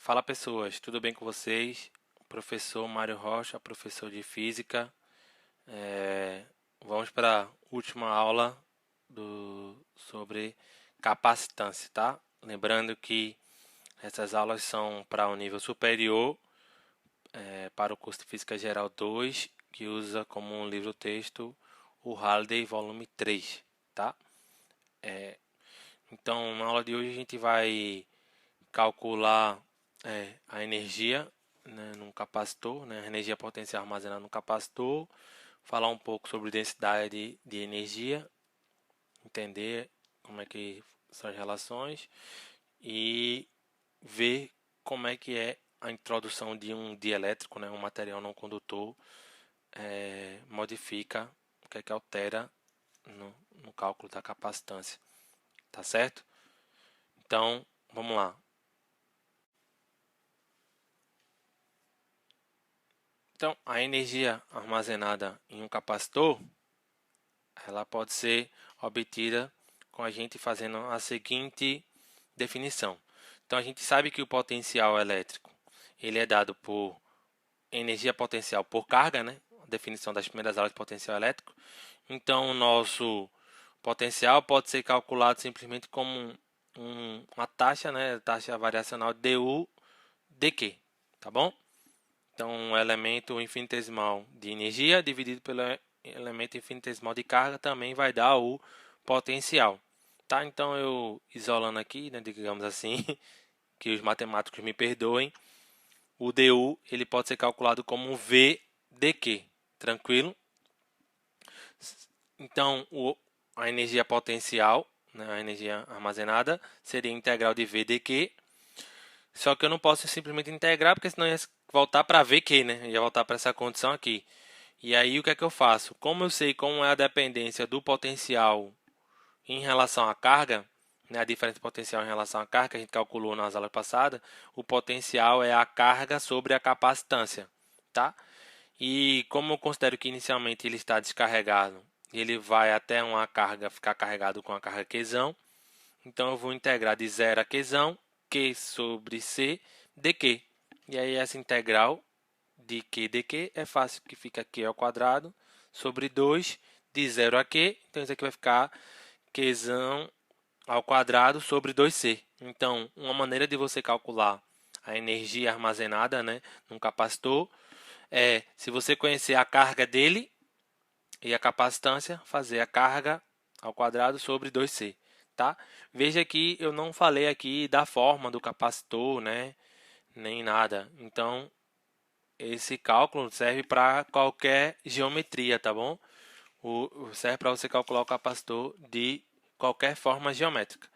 Fala pessoas, tudo bem com vocês? Professor Mário Rocha, professor de Física. Vamos para a última aula sobre capacitância, tá? Lembrando que essas aulas são para o nível superior, para o curso de Física Geral 2, que usa como um livro-texto o Halliday Volume 3, tá? Então, na aula de hoje a gente vai calcular a energia, né, num capacitor, né, a energia potencial armazenada no capacitor, falar um pouco sobre densidade de energia, entender como é que são as relações e ver como é que é a introdução de um dielétrico, né, um material não condutor, modifica, o que é que altera no cálculo da capacitância, tá certo? Então, vamos lá. Então, a energia armazenada em um capacitor, ela pode ser obtida com a gente fazendo a seguinte definição. Então, a gente sabe que o potencial elétrico ele é dado por energia potencial por carga, né? A definição das primeiras aulas de potencial elétrico. Então, o nosso potencial pode ser calculado simplesmente como uma taxa, né? Taxa variacional du dq, tá bom? Então, o elemento infinitesimal de energia dividido pelo elemento infinitesimal de carga também vai dar o potencial. Tá? Então, eu isolando aqui, né, digamos assim, que os matemáticos me perdoem, o du ele pode ser calculado como um V dq, tranquilo? Então, a energia potencial, né, a energia armazenada, seria integral de V dq. Só que eu não posso simplesmente integrar, porque senão ia voltar para VQ, né? Ia voltar para essa condição aqui. E aí o que é que eu faço? Como eu sei como é a dependência do potencial em relação à carga, né, a diferença de potencial em relação à carga, que a gente calculou nas aulas passadas, o potencial é a carga sobre a capacitância, tá? E como eu considero que inicialmente ele está descarregado, ele vai até uma carga ficar carregado com a carga Qzão, então eu vou integrar de 0 a Qzão, Q sobre C dq. E aí essa integral de Q dq é fácil, que fica Q ao quadrado sobre 2 de 0 a Q. Então isso aqui vai ficar Qzão ao quadrado sobre 2C. Então, uma maneira de você calcular a energia armazenada, né, num capacitor é, se você conhecer a carga dele e a capacitância, fazer a carga ao quadrado sobre 2C. Tá? Veja que eu não falei aqui da forma do capacitor, né, nem nada. Então, esse cálculo serve para qualquer geometria, tá bom? Serve para você calcular o capacitor de qualquer forma geométrica.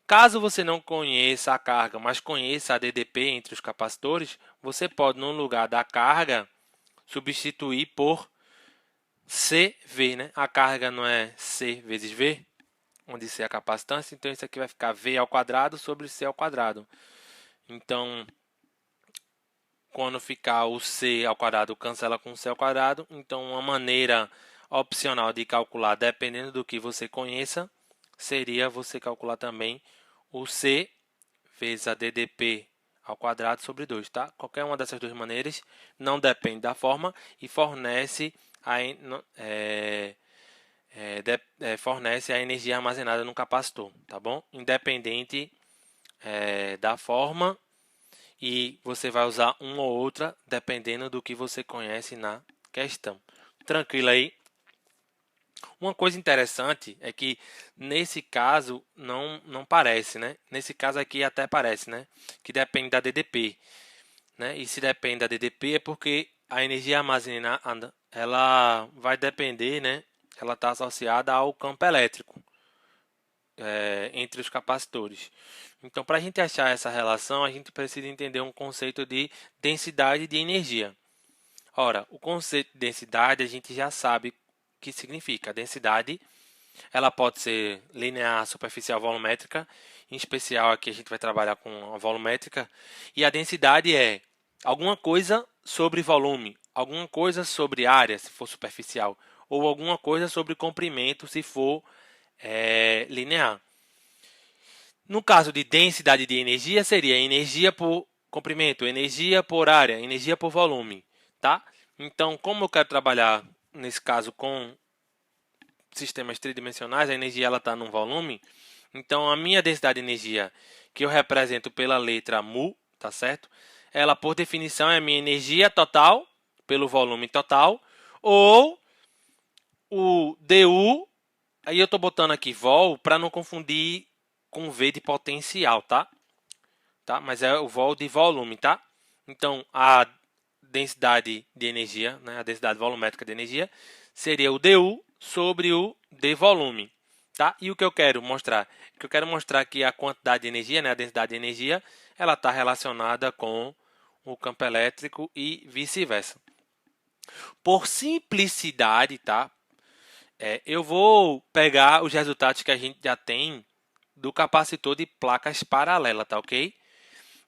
Caso você não conheça a carga, mas conheça a DDP entre os capacitores, você pode, no lugar da carga, substituir por CV, né? A carga não é C vezes V, onde C é a capacitância, então isso aqui vai ficar V ao quadrado sobre C ao quadrado. Então, quando ficar o C ao quadrado, cancela com o C ao quadrado. Então, uma maneira opcional de calcular, dependendo do que você conheça, seria você calcular também o C vezes a DDP ao quadrado sobre 2, tá? Qualquer uma dessas duas maneiras não depende da forma e fornece fornece a energia armazenada no capacitor, tá bom? Independente da forma, e você vai usar uma ou outra dependendo do que você conhece na questão. Tranquilo aí? Uma coisa interessante é que nesse caso não parece, né? Nesse caso aqui até parece, né? Que depende da DDP, né? E se depende da DDP é porque a energia armazenada ela vai depender, né? Ela está associada ao campo elétrico entre os capacitores. Então, para a gente achar essa relação, a gente precisa entender um conceito de densidade de energia. Ora, o conceito de densidade a gente já sabe o que significa. A densidade ela pode ser linear, superficial, volumétrica. Em especial aqui a gente vai trabalhar com a volumétrica. E a densidade é alguma coisa sobre volume, alguma coisa sobre área, se for superficial, ou alguma coisa sobre comprimento, se for linear. No caso de densidade de energia, seria energia por comprimento, energia por área, energia por volume, tá? Então, como eu quero trabalhar, nesse caso, com sistemas tridimensionais, a energia está num volume, então a minha densidade de energia, que eu represento pela letra μ, tá certo? Ela, por definição, é a minha energia total, pelo volume total, ou o du, aí eu estou botando aqui vol, para não confundir com V de potencial, tá? Mas é o vol de volume, tá? Então, a densidade de energia, né, a densidade volumétrica de energia, seria o du sobre o d volume. Tá? E o que eu quero mostrar? Que eu quero mostrar que a quantidade de energia, né, a densidade de energia, ela está relacionada com o campo elétrico e vice-versa. Por simplicidade, tá? Eu vou pegar os resultados que a gente já tem do capacitor de placas paralelas, tá ok?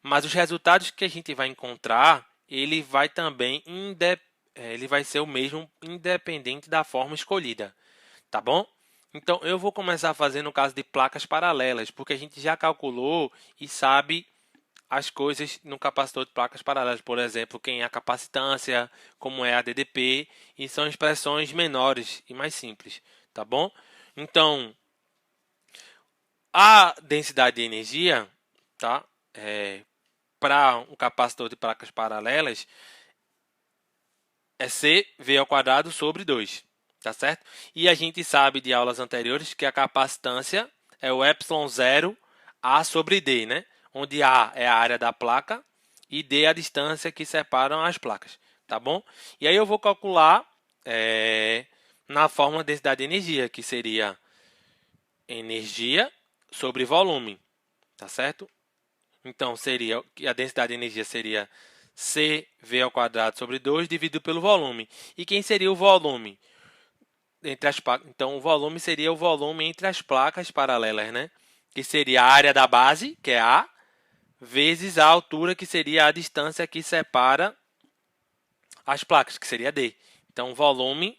Mas os resultados que a gente vai encontrar, ele vai também ele vai ser o mesmo independente da forma escolhida, tá bom? Então eu vou começar a fazer no caso de placas paralelas, porque a gente já calculou e sabe as coisas no capacitor de placas paralelas, por exemplo, quem é a capacitância, como é a DDP, e são expressões menores e mais simples, tá bom? Então, a densidade de energia, tá? Para um capacitor de placas paralelas é CV ao quadrado sobre 2, tá certo? E a gente sabe de aulas anteriores que a capacitância é o ε0 A sobre D, né? Onde A é a área da placa e D é a distância que separam as placas, tá bom? E aí eu vou calcular na fórmula de densidade de energia, que seria energia sobre volume, tá certo? Então, seria a densidade de energia seria CV ao quadrado sobre 2 dividido pelo volume. E quem seria o volume? Entre as placas? Então, o volume seria o volume entre as placas paralelas, né? Que seria a área da base, que é A, vezes a altura, que seria a distância que separa as placas, que seria D. Então, o volume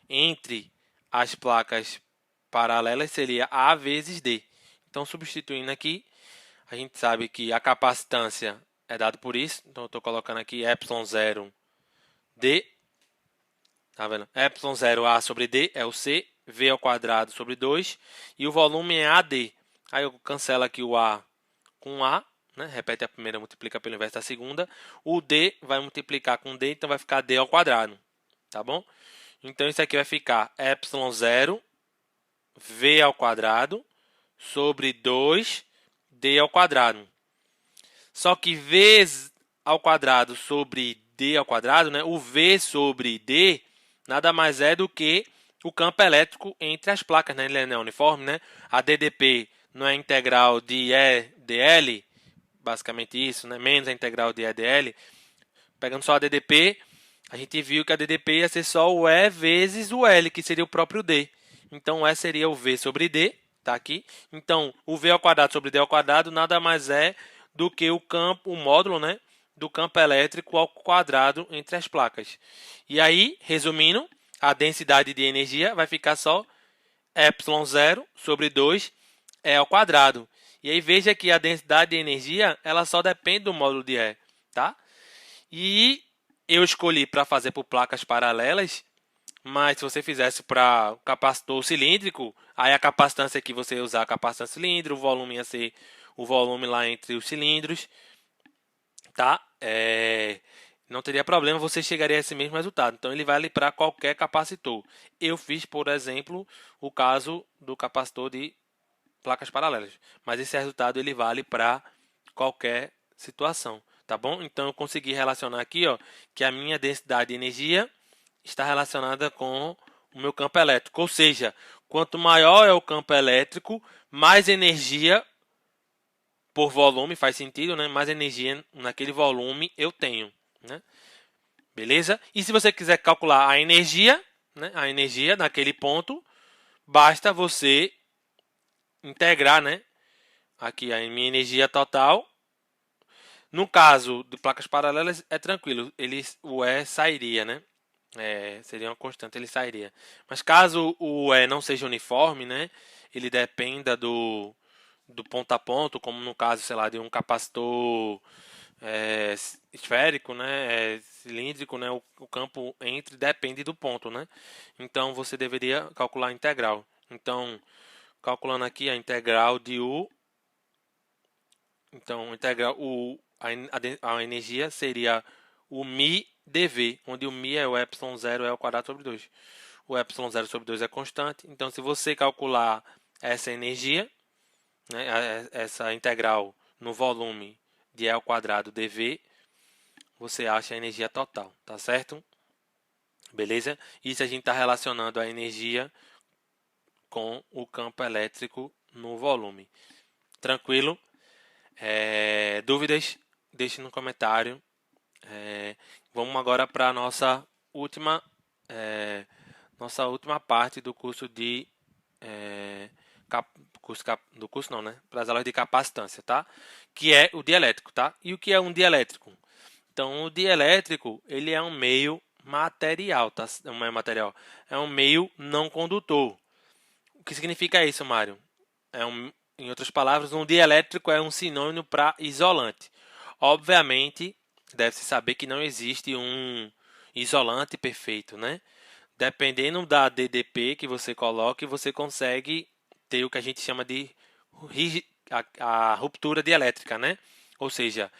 entre as placas paralelas seria A vezes D. Então, substituindo aqui, a gente sabe que a capacitância é dada por isso. Então, eu estou colocando aqui ε0 D. Tá vendo? ε0 A sobre D é o C. V ao quadrado sobre 2. E o volume é AD. Aí eu cancelo aqui o A com A. Né? Repete a primeira, multiplica pelo inverso da segunda. O D vai multiplicar com D, então vai ficar D ao quadrado. Tá bom? Então, isso aqui vai ficar ε0 V ao quadrado sobre 2 D ao quadrado. Só que V ao quadrado sobre D ao quadrado, né? O V sobre D nada mais é do que o campo elétrico entre as placas, né? Ele não é uniforme, né? A DDP não é integral de EdL, basicamente isso, né? Menos a integral de EdL. Pegando só a DDP, a gente viu que a DDP ia ser só o E vezes o L, que seria o próprio D. Então, o E seria o V sobre D, tá aqui. Então, o V ao quadrado sobre D ao quadrado nada mais é do que o módulo, né, do campo elétrico ao quadrado entre as placas. E aí, resumindo, a densidade de energia vai ficar só ε0 sobre 2 E ao quadrado. E aí veja que a densidade de energia ela só depende do módulo de E, tá? E eu escolhi para fazer por placas paralelas, mas se você fizesse para capacitor cilíndrico, aí a capacitância que você ia usar a capacitância cilíndrica, o volume ia ser o volume lá entre os cilindros, tá? Não teria problema, você chegaria a esse mesmo resultado. Então, ele vale para qualquer capacitor. Eu fiz, por exemplo, o caso do capacitor de placas paralelas. Mas esse resultado ele vale para qualquer situação, tá bom? Então, eu consegui relacionar aqui, ó, que a minha densidade de energia está relacionada com o meu campo elétrico. Ou seja, quanto maior é o campo elétrico, mais energia por volume, faz sentido, né? Mais energia naquele volume eu tenho, né? Beleza? E se você quiser calcular a energia, né? A energia naquele ponto, basta você integrar, né? Aqui a minha energia total. No caso de placas paralelas é tranquilo, o E sairia, né? Seria uma constante, ele sairia. Mas caso o E não seja uniforme, né? Ele dependa do ponto a ponto, como no caso, sei lá, de um capacitor esférico, né, cilíndrico, né, o campo entre depende do ponto, né? Então você deveria calcular a integral. Então, calculando aqui a integral de U, então integral a energia seria o μ dV, onde o μ é o ε0 é o quadrado sobre 2. O ε0 sobre 2 é constante, então se você calcular essa energia, né, essa integral no volume de E ao quadrado dV, você acha a energia total, tá certo? Beleza? Isso a gente está relacionando a energia com o campo elétrico no volume. Tranquilo? Dúvidas? Deixe no comentário. Vamos agora para a nossa última parte do curso de do curso não, né? Para as aulas de capacitância, tá? Que é o dielétrico, tá? E o que é um dielétrico? Então, o dielétrico, ele é um meio material, tá? Não é material, é um meio não condutor. O que significa isso, Mário? Em outras palavras, um dielétrico é um sinônimo para isolante. Obviamente, deve-se saber que não existe um isolante perfeito, né? Dependendo da DDP que você coloque, você consegue ter o que a gente chama de a ruptura dielétrica, né? Ou seja,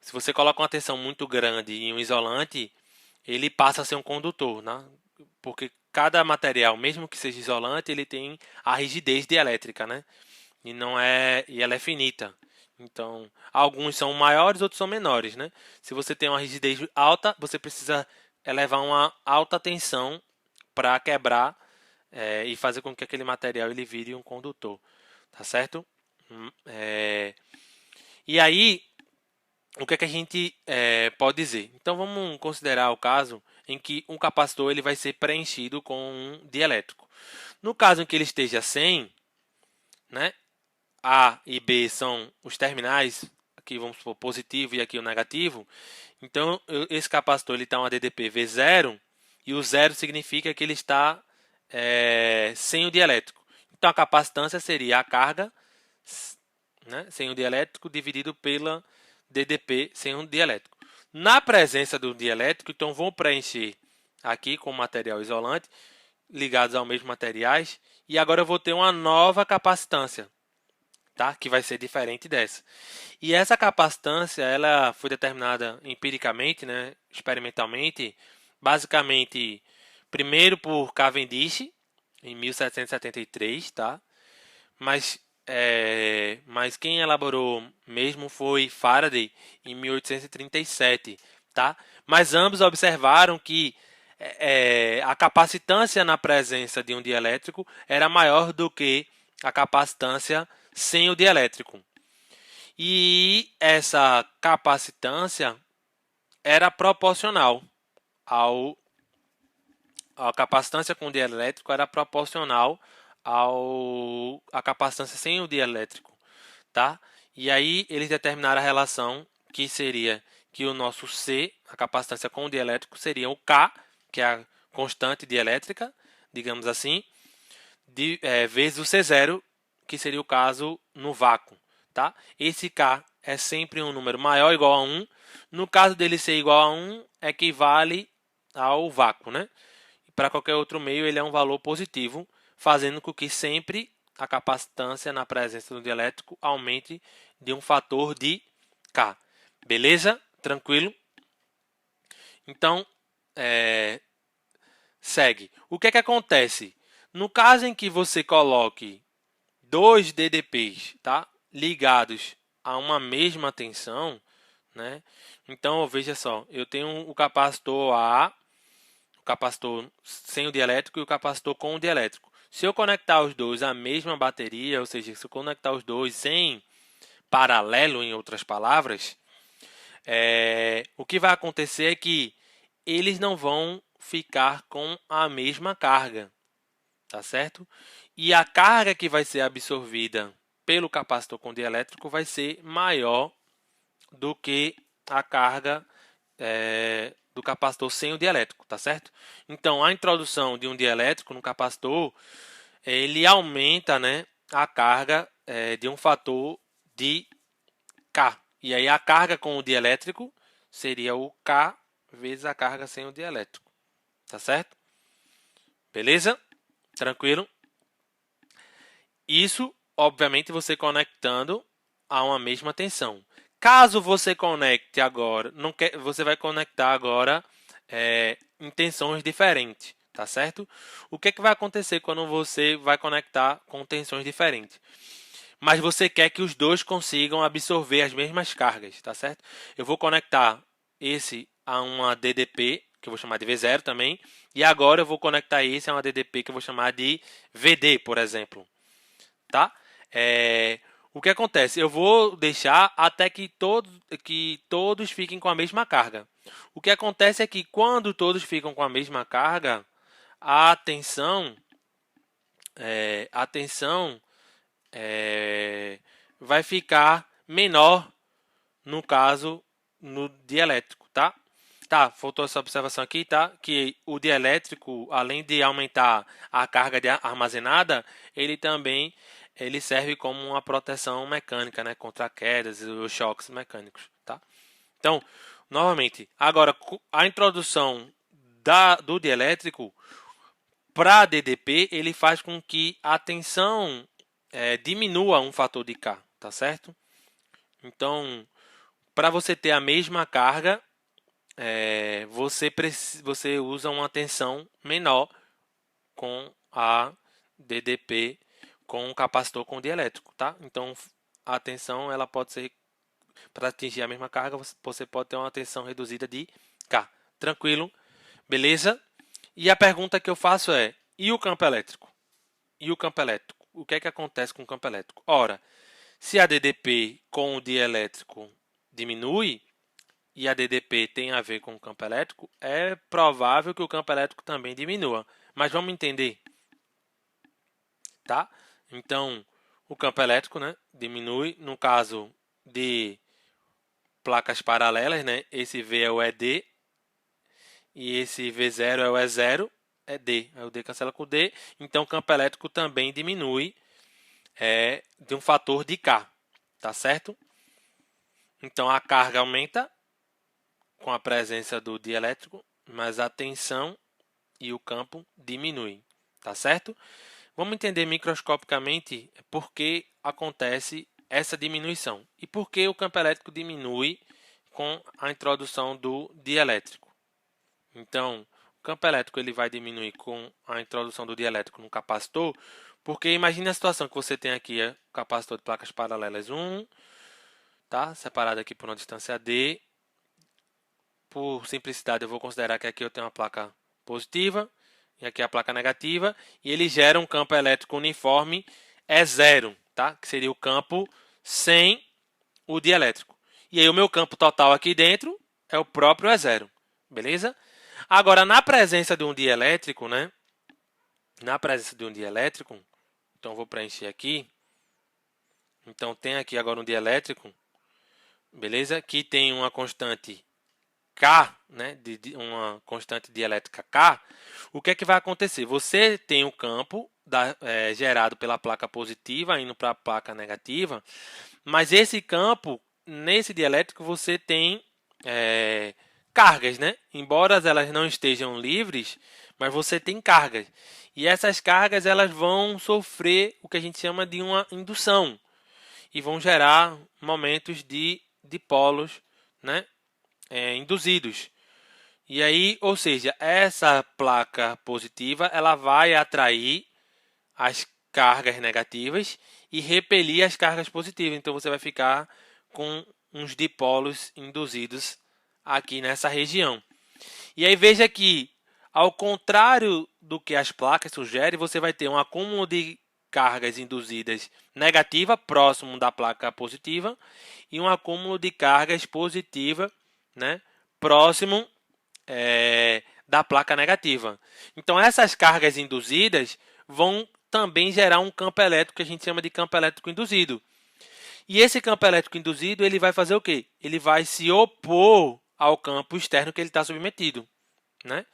se você coloca uma tensão muito grande em um isolante, ele passa a ser um condutor, né? Porque cada material, mesmo que seja isolante, ele tem a rigidez dielétrica, né? E ela é finita. Então, alguns são maiores, outros são menores, né? Se você tem uma rigidez alta, você precisa elevar uma alta tensão para quebrar e fazer com que aquele material ele vire um condutor, tá certo? E aí, o que é que a gente pode dizer? Então, vamos considerar o caso em que um capacitor ele vai ser preenchido com um dielétrico. No caso em que ele esteja sem, né, A e B são os terminais, aqui vamos supor positivo e aqui o negativo, então esse capacitor ele está uma DDP V0 e o zero significa que ele está sem o dielétrico. Então a capacitância seria a carga, né, sem o dielétrico dividido pela DDP sem o dielétrico. Na presença do dielétrico, então vou preencher aqui com material isolante, ligados aos mesmos materiais, e agora eu vou ter uma nova capacitância, tá? Que vai ser diferente dessa. E essa capacitância ela foi determinada empiricamente, né, experimentalmente, basicamente, primeiro por Cavendish, em 1773, tá? Mas quem elaborou mesmo foi Faraday, em 1837, tá? Mas ambos observaram que a capacitância na presença de um dielétrico era maior do que a capacitância sem o dielétrico. E essa capacitância era proporcional a capacitância com o dielétrico era proporcional à capacitância sem o dielétrico, tá? E aí eles determinaram a relação que seria que o nosso C, a capacitância com o dielétrico, seria o K, que é a constante dielétrica, digamos assim, vezes o C0, que seria o caso no vácuo, tá? Esse K é sempre um número maior ou igual a 1. No caso dele ser igual a 1, equivale ao vácuo, né? Para qualquer outro meio, ele é um valor positivo, fazendo com que sempre a capacitância na presença do dielétrico aumente de um fator de K. Beleza? Tranquilo? Então, segue. O que é que acontece? No caso em que você coloque dois DDPs, tá, ligados a uma mesma tensão, né? Então, veja só, eu tenho o capacitor A, o capacitor sem o dielétrico e o capacitor com o dielétrico. Se eu conectar os dois à mesma bateria, ou seja, se eu conectar os dois em paralelo, em outras palavras, o que vai acontecer é que eles não vão ficar com a mesma carga, tá certo? E a carga que vai ser absorvida pelo capacitor com dielétrico vai ser maior do que a carga do capacitor sem o dielétrico, tá certo? Então, a introdução de um dielétrico no capacitor, ele aumenta, né, a carga de um fator de K. E aí a carga com o dielétrico seria o K vezes a carga sem o dielétrico. Tá certo? Beleza? Tranquilo? Isso, obviamente, você conectando a uma mesma tensão. Caso você conecte agora, não quer, você vai conectar agora em tensões diferentes, tá certo? O que é que vai acontecer quando você vai conectar com tensões diferentes? Mas você quer que os dois consigam absorver as mesmas cargas, tá certo? Eu vou conectar esse a uma DDP, que eu vou chamar de V0 também, e agora eu vou conectar esse a uma DDP que eu vou chamar de VD, por exemplo, tá? O que acontece? Eu vou deixar até que todos fiquem com a mesma carga. O que acontece é que quando todos ficam com a mesma carga, a tensão, a tensão vai ficar menor no caso no dielétrico, tá? Tá, faltou essa observação aqui, tá? Que o dielétrico, além de aumentar a carga armazenada, ele também serve como uma proteção mecânica, né? Contra quedas e os choques mecânicos, tá? Então, novamente, agora a introdução do dielétrico para DDP, ele faz com que a tensão diminua um fator de K, tá certo? Então, para você ter a mesma carga, você usa uma tensão menor com a DDP, com o capacitor com o dielétrico, tá? Então, a tensão ela pode ser, para atingir a mesma carga, você pode ter uma tensão reduzida de K. Tranquilo? Beleza? E a pergunta que eu faço é, e o campo elétrico? E o campo elétrico? O que é que acontece com o campo elétrico? Ora, se a DDP com o dielétrico diminui, e a DDP tem a ver com o campo elétrico, é provável que o campo elétrico também diminua. Mas vamos entender, tá? Então, o campo elétrico, né, diminui no caso de placas paralelas, né? Esse V é o ED e esse V0 é o E0, é D. Aí o D cancela com o D, então o campo elétrico também diminui de um fator de K, tá certo? Então a carga aumenta com a presença do dielétrico, mas a tensão e o campo diminuem, tá certo? Vamos entender microscopicamente por que acontece essa diminuição e por que o campo elétrico diminui com a introdução do dielétrico. Então, o campo elétrico ele vai diminuir com a introdução do dielétrico no capacitor, porque imagine a situação que você tem aqui, o capacitor de placas paralelas 1, tá? Separado aqui por uma distância D. Por simplicidade, eu vou considerar que aqui eu tenho uma placa positiva e aqui a placa negativa, e ele gera um campo elétrico uniforme E0, tá? Que seria o campo sem o dielétrico. E aí o meu campo total aqui dentro é o próprio E0, beleza? Agora, na presença de um dielétrico, né? Na presença de um dielétrico, então eu vou preencher aqui. Então tem aqui agora um dielétrico, beleza? Que tem uma constante K, né, de uma constante dielétrica K, o que é que vai acontecer? Você tem o campo gerado pela placa positiva indo para a placa negativa, mas esse campo, nesse dielétrico, você tem cargas, né? Embora elas não estejam livres, mas você tem cargas. E essas cargas elas vão sofrer o que a gente chama de uma indução e vão gerar momentos de dipolos, né? Induzidos. E aí, ou seja, essa placa positiva ela vai atrair as cargas negativas e repelir as cargas positivas. Então você vai ficar com uns dipolos induzidos aqui nessa região. E aí veja que, ao contrário do que as placas sugerem, você vai ter um acúmulo de cargas induzidas negativa próximo da placa positiva e um acúmulo de cargas positiva, né, próximo da placa negativa. Então essas cargas induzidas vão também gerar um campo elétrico que a gente chama de campo elétrico induzido. E esse campo elétrico induzido ele vai fazer o quê? Ele vai se opor ao campo externo que ele está submetido, né?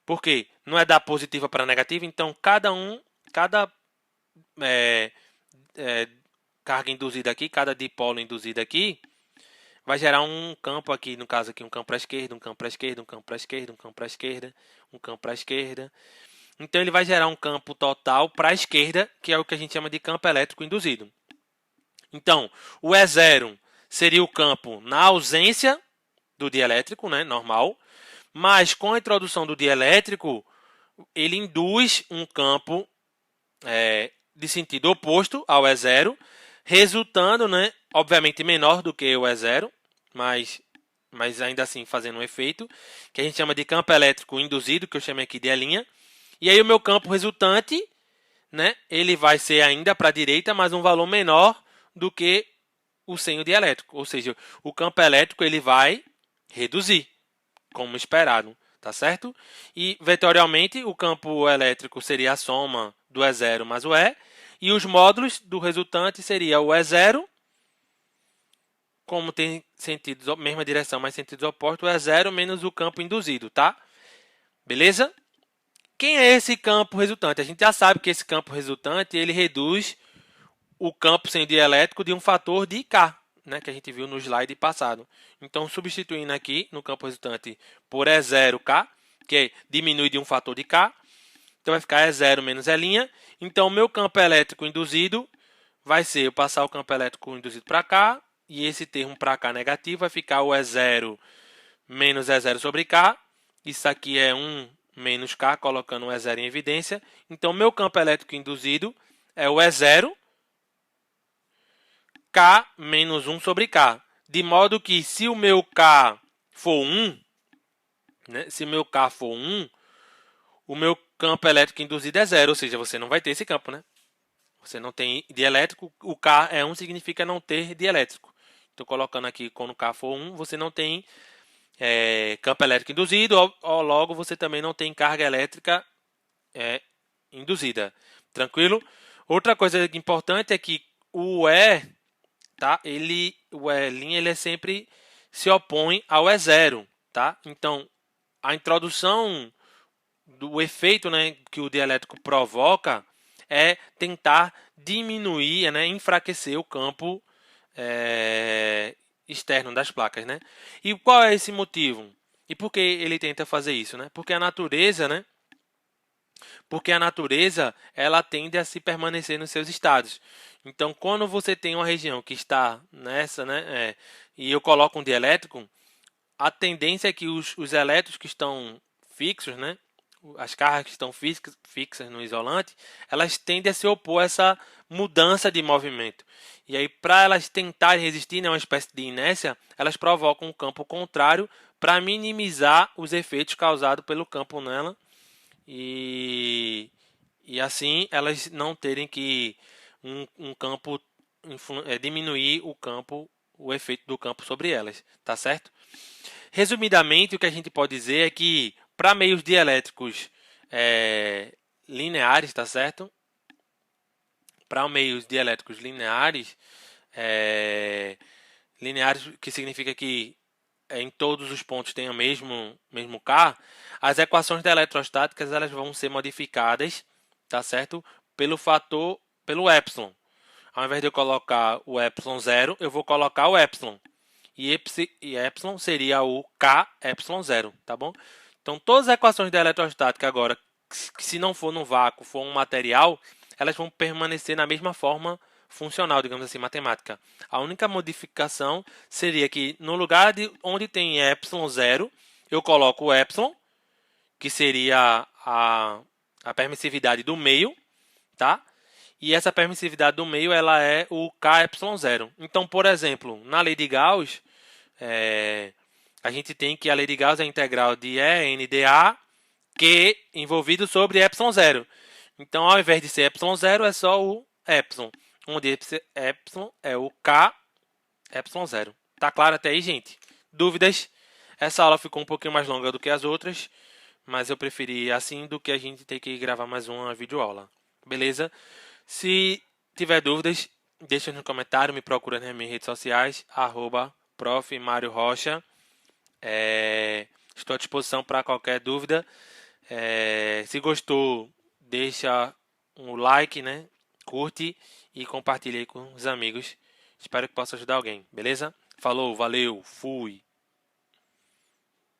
Porque não é da positiva para a negativa, então cada carga induzida aqui, cada dipolo induzido aqui, vai gerar um campo aqui, no caso aqui, um campo para a esquerda, um campo para a esquerda, um campo para a esquerda, um campo para a esquerda, um campo para a esquerda. Então ele vai gerar um campo total para a esquerda, que é o que a gente chama de campo elétrico induzido. Então, o E0 seria o campo na ausência do dielétrico, né, normal, mas com a introdução do dielétrico, ele induz um campo de sentido oposto ao E0, resultando, né, obviamente menor do que o E0, mas ainda assim fazendo um efeito, que a gente chama de campo elétrico induzido, que eu chamei aqui de E'. E aí o meu campo resultante, né, ele vai ser ainda para a direita, mas um valor menor do que o sem o dielétrico. Ou seja, o campo elétrico ele vai reduzir, como esperado, tá certo? E vetorialmente o campo elétrico seria a soma do E0 mais o E, e os módulos do resultante seria o E0, como tem sentidos, mesma direção, mas sentidos opostos, o E0 menos o campo induzido, tá? Beleza? Quem é esse campo resultante? A gente já sabe que esse campo resultante ele reduz o campo sem dielétrico de um fator de K, né, que a gente viu no slide passado. Então, substituindo aqui no campo resultante por E0K, que diminui de um fator de K, então vai ficar E0 menos E'. Então, o meu campo elétrico induzido vai ser eu passar o campo elétrico induzido para cá, e esse termo para cá negativo vai ficar o E0 menos E0 sobre K. Isso aqui é 1 menos K, colocando o E0 em evidência. Então, meu campo elétrico induzido é o E0, K menos 1 sobre K. De modo que se o meu K for 1, né, se o meu K for 1, o meu campo elétrico induzido é 0, ou seja, você não vai ter esse campo, né? Você não tem dielétrico, o K é 1 significa não ter dielétrico. Estou colocando aqui, quando o K for 1, você não tem campo elétrico induzido, ou logo você também não tem carga elétrica induzida. Tranquilo? Outra coisa importante é que o E, tá? O E' ele sempre se opõe ao E0, tá? Então, a introdução do efeito, né, que o dielétrico provoca é tentar diminuir, né, enfraquecer o campo externo das placas, né? E qual é esse motivo? E por que ele tenta fazer isso, né? Porque a natureza, né? Porque a natureza ela tende a se permanecer nos seus estados. Então, quando você tem uma região que está nessa, né, e eu coloco um dielétrico, a tendência é que os elétrons que estão fixos, né, as cargas que estão fixas no isolante, elas tendem a se opor a essa mudança de movimento. E aí, para elas tentarem resistir, né, uma espécie de inércia, elas provocam um campo contrário para minimizar os efeitos causados pelo campo nela e, e assim elas não terem que um campo diminuir o campo, o efeito do campo sobre elas, tá certo? Resumidamente, o que a gente pode dizer é que para meios dielétricos lineares, tá certo? Para meios dielétricos lineares, que significa que em todos os pontos tem o mesmo K, as equações da eletrostáticas elas vão ser modificadas, tá certo? Pelo epsilon. Ao invés de eu colocar o epsilon 0, eu vou colocar o epsilon. E epsilon seria o K epsilon 0, tá bom? Então, todas as equações da eletrostática agora, que se não for no vácuo, for um material, elas vão permanecer na mesma forma funcional, digamos assim, matemática. A única modificação seria que no lugar de onde tem epsilon 0, eu coloco o epsilon, que seria a permissividade do meio, tá? E essa permissividade do meio ela é o K epsilon 0. Então, por exemplo, na lei de Gauss, a gente tem que a lei de Gauss é a integral de E n dA Q envolvido sobre epsilon 0. Então, ao invés de ser epsilon 0, é só o epsilon, onde epsilon é o K epsilon 0. Tá claro até aí, gente? Dúvidas? Essa aula ficou um pouquinho mais longa do que as outras, mas eu preferi assim do que a gente ter que gravar mais uma videoaula. Beleza? Se tiver dúvidas, deixa no comentário, me procura nas minhas redes sociais, @prof. Mário Rocha. Estou à disposição para qualquer dúvida. Se gostou, deixa um like, né? Curte e compartilhe aí com os amigos. Espero que possa ajudar alguém, beleza? Falou, valeu, fui.